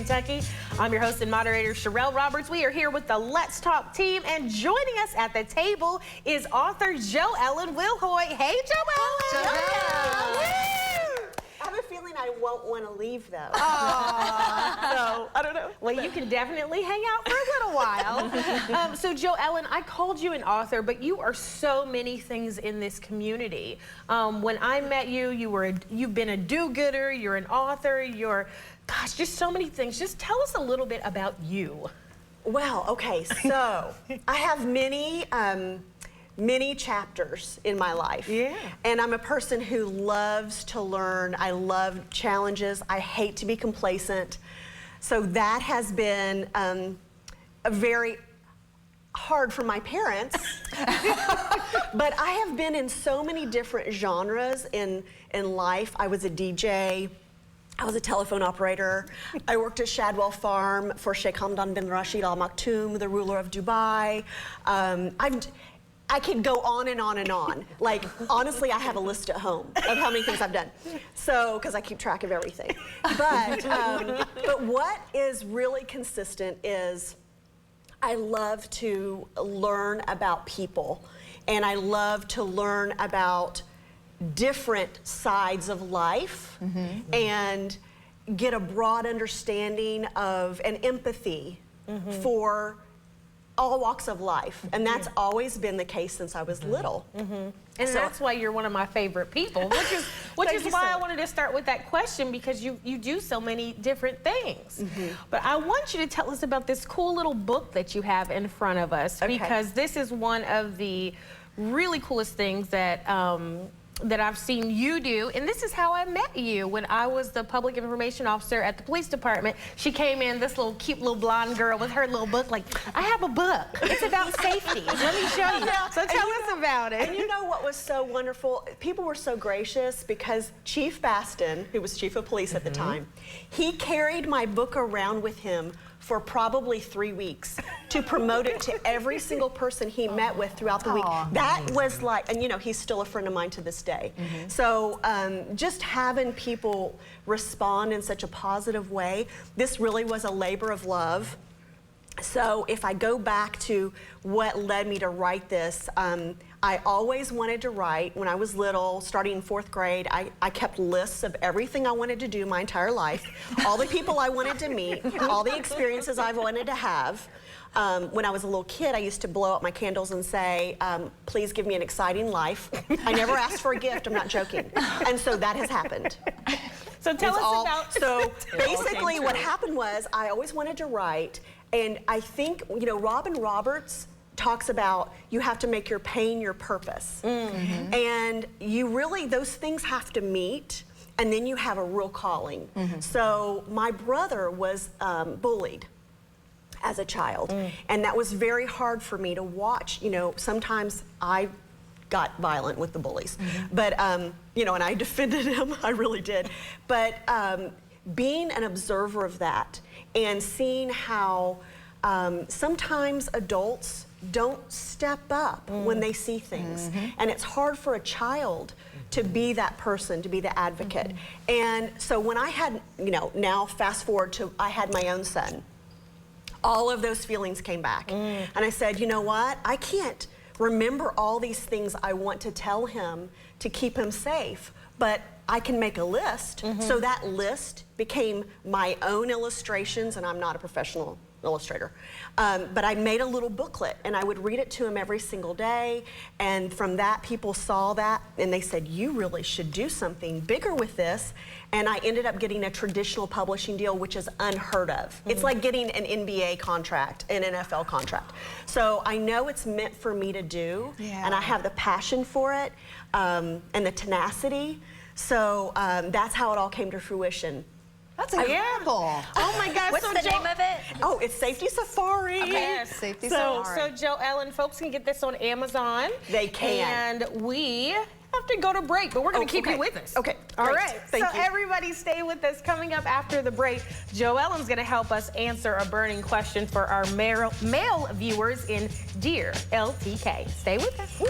Kentucky. I'm your host and moderator, Sherelle Roberts. We are here with the Let's Talk team, and joining us at the table is author Joellen Wilhoite. Hey, Joellen! I have a feeling I won't want to leave, though. So, I don't know. Well, you can definitely hang out for a little while. So, Joellen, I called you an author, but you are so many things in this community. When I met you, you've been a do-gooder, you're an author, you're, gosh, just so many things. Just tell us a little bit about you. Well, okay, so I have many chapters in my life. Yeah. And I'm a person who loves to learn. I love challenges. I hate to be complacent. So that has been a very hard for my parents. But I have been in so many different genres in life. I was a DJ. I was a telephone operator. I worked at Shadwell Farm for Sheikh Hamdan bin Rashid Al Maktoum, the ruler of Dubai. I could go on and on and on. Like, honestly, I have a list at home of how many things I've done. So, because I keep track of everything. But what is really consistent is I love to learn about people, and I love to learn about different sides of life and get a broad understanding of and empathy for all walks of life, and that's always been the case since I was little. And so, that's why you're one of my favorite people, which is why I wanted to start with that question, because you do so many different things. But I want you to tell us about this cool little book that you have in front of us, because this is one of the really coolest things that that I've seen you do, and this is how I met you. When I was the public information officer at the police department, she came in, this little cute little blonde girl with her little book, like, I have a book. It's about safety. Let me show you. So tell us about it. And you know what was so wonderful? People were so gracious because Chief Baston, who was chief of police at the time, he carried my book around with him for probably 3 weeks to promote it to every single person he met with throughout the week. That was like, and you know, he's still a friend of mine to this day. So just having people respond in such a positive way, this really was a labor of love. So if I go back to what led me to write this, I always wanted to write. When I was little, starting in 4th grade, I kept lists of everything I wanted to do my entire life, all the people I wanted to meet, all the experiences I wanted to have. When I was a little kid, I used to blow up my candles and say, please give me an exciting life. I never asked for a gift, I'm not joking. And so that has happened. So tell us about... So basically what happened was I always wanted to write, and I think, you know, Robin Roberts talks about you have to make your pain your purpose. And you really, those things have to meet, and then you have a real calling. So my brother was bullied as a child, and that was very hard for me to watch. You know, sometimes I got violent with the bullies, but you know, and I defended him, I really did. But being an observer of that and seeing how sometimes adults don't step up when they see things. And it's hard for a child to be that person, to be the advocate. And so when I had, you know, now fast forward to I had my own son, all of those feelings came back. And I said, you know what? I can't remember all these things I want to tell him to keep him safe, but I can make a list. So that list became my own illustrations, and I'm not a professional illustrator. But I made a little booklet, and I would read it to him every single day, and from that people saw that and they said, you really should do something bigger with this. And I ended up getting a traditional publishing deal, which is unheard of. It's like getting an NBA contract, an NFL contract. So I know it's meant for me to do, and I have the passion for it and the tenacity. So that's how it all came to fruition. That's incredible. Oh my gosh. What's the name of it? Oh, it's Safety Safari. Okay. Yes, Safety So Safari. Joellen, folks can get this on Amazon. They can. And we have to go to break, but we're going to keep you with us. Okay. All Great. right. Thank so you. everybody stay with us. Coming up after the break, Joellen's going to help us answer a burning question for our male viewers in Dear LTK. Stay with us. Woo.